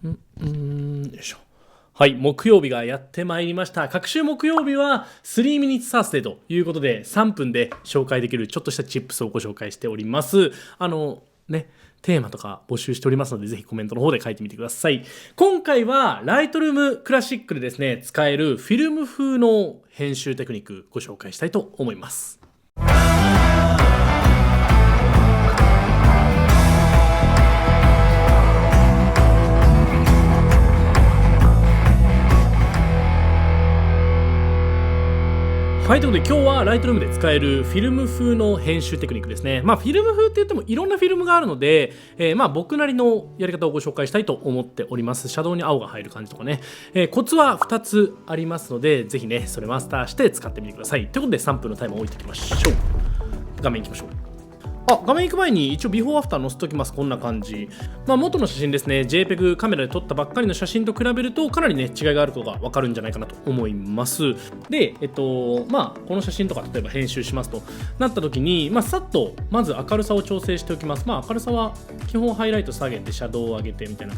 よいしょ。はい、木曜日がやってまいりました。各週木曜日は3 minutes Thursday ということで3分で紹介できるちょっとしたチップスをご紹介しております。テーマとか募集しておりますので、ぜひコメントの方で書いてみてください。今回はライトルームクラシックでですね、使えるフィルム風の編集テクニックご紹介したいと思います。はい、ということで今日はライトルームで使えるフィルム風の編集テクニックですね。フィルム風って言ってもいろんなフィルムがあるので、僕なりのやり方をご紹介したいと思っております。シャドウに青が入る感じとかね。コツは2つありますので、ぜひね、それマスターして使ってみてください。ということで3分のタイムを置いておきましょう。画面行きましょう。画面行く前に一応ビフォーアフター載せておきます。こんな感じ。元の写真ですね、JPEG カメラで撮ったばっかりの写真と比べるとかなりね違いがあることが分かるんじゃないかなと思います。で、この写真とか例えば編集しますとなった時に、さっとまず明るさを調整しておきます。明るさは基本ハイライト下げてシャドウを上げてみたいな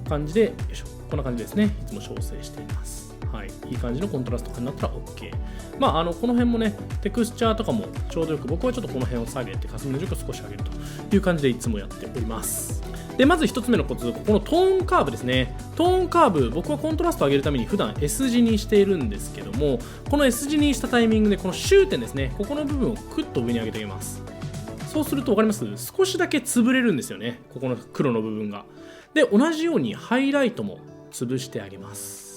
感じで、よいしょ、こんな感じですね。いつも調整しています。はい、いい感じのコントラストになったら OK。この辺もね、テクスチャーとかもちょうどよく、僕はちょっとこの辺を下げて、霞の重を少し上げるという感じでいつもやっております。で、まず1つ目のコツ、ここのトーンカーブですね。トーンカーブ、僕はコントラストを上げるために普段 S 字にしているんですけども、この S 字にしたタイミングで、この終点ですね、ここの部分をクッと上に上げてあげます。そうすると分かります？少しだけ潰れるんですよね、ここの黒の部分が。で、同じようにハイライトも潰してあげます。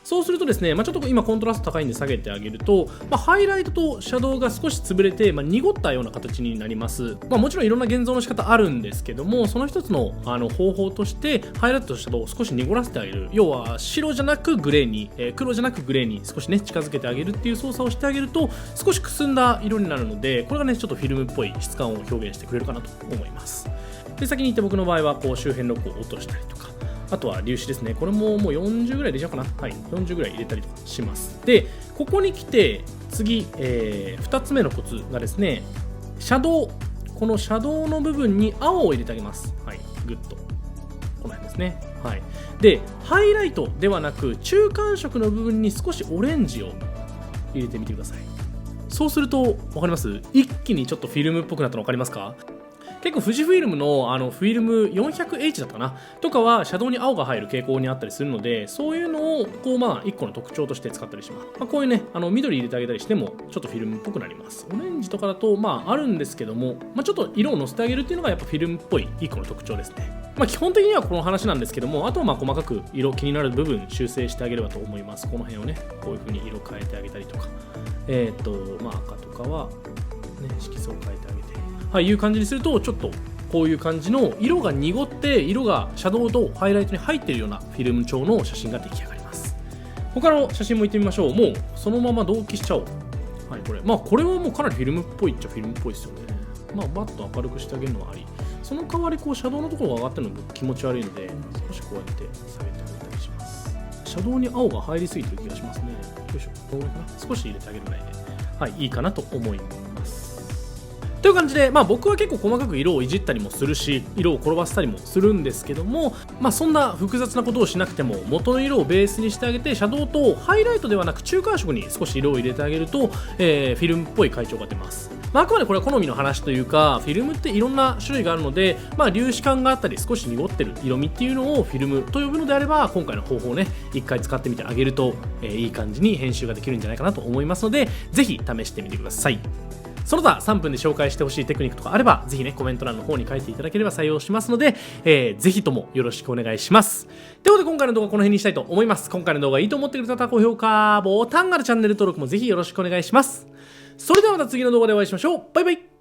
そうするとですね、ちょっと今コントラスト高いんで下げてあげると、ハイライトとシャドウが少し潰れて、濁ったような形になります。もちろんいろんな現像の仕方あるんですけども、その一つの方法としてハイライトとシャドウを少し濁らせてあげる。要は白じゃなくグレーに、黒じゃなくグレーに少しね近づけてあげるっていう操作をしてあげると少しくすんだ色になるので、これがねちょっとフィルムっぽい質感を表現してくれるかなと思います。で、先に言って僕の場合はこう周辺ロックを落としたりとか、あとは粒子ですね。これももう40ぐらい入れちゃうかな。はい、40ぐらい入れたりとかします。で、ここに来て次、2つ目のコツがですね、シャドウ。このシャドウの部分に青を入れてあげます。はい、グッと。この辺ですね。はい。で、ハイライトではなく中間色の部分に少しオレンジを入れてみてください。そうすると分かります？一気にちょっとフィルムっぽくなったの分かりますか？結構富士フイルムのフィルム 400H だったかなとかはシャドウに青が入る傾向にあったりするので、そういうのをこう1個の特徴として使ったりします。こういうね緑入れてあげたりしてもちょっとフィルムっぽくなります。オレンジとかだとあるんですけども、ちょっと色をのせてあげるっていうのがやっぱフィルムっぽい1個の特徴ですね。基本的にはこの話なんですけども、あとは細かく色気になる部分修正してあげればと思います。この辺をねこういう風に色変えてあげたりとか、赤とかはね色素を変えてあげて、いう感じにするとちょっとこういう感じの色が濁って色がシャドウとハイライトに入っているようなフィルム調の写真が出来上がります。他の写真もいってみましょう。もうそのまま同期しちゃおう。はい、これはもうかなりフィルムっぽいっちゃフィルムっぽいですよね。バッと明るくしてあげるのはあり、その代わりこうシャドウのところが上がってるのも気持ち悪いので少しこうやって下げてあげたりします。シャドウに青が入りすぎてる気がしますね。よいしょ、これかな、少し入れてあげるぐらいでいいかなと思います。という感じで、僕は結構細かく色をいじったりもするし、色を転ばせたりもするんですけども、そんな複雑なことをしなくても元の色をベースにしてあげて、シャドウとハイライトではなく中間色に少し色を入れてあげると、フィルムっぽい階調が出ます。あくまでこれは好みの話というか、フィルムっていろんな種類があるので、粒子感があったり少し濁ってる色味っていうのをフィルムと呼ぶのであれば、今回の方法をね一回使ってみてあげると、いい感じに編集ができるんじゃないかなと思いますので、ぜひ試してみてください。その他3分で紹介してほしいテクニックとかあれば、ぜひねコメント欄の方に書いていただければ採用しますので、ぜひともよろしくお願いします。ということで今回の動画はこの辺にしたいと思います。今回の動画いいと思ってくれた方は高評価ボタンがあるチャンネル登録もぜひよろしくお願いします。それではまた次の動画でお会いしましょう。バイバイ。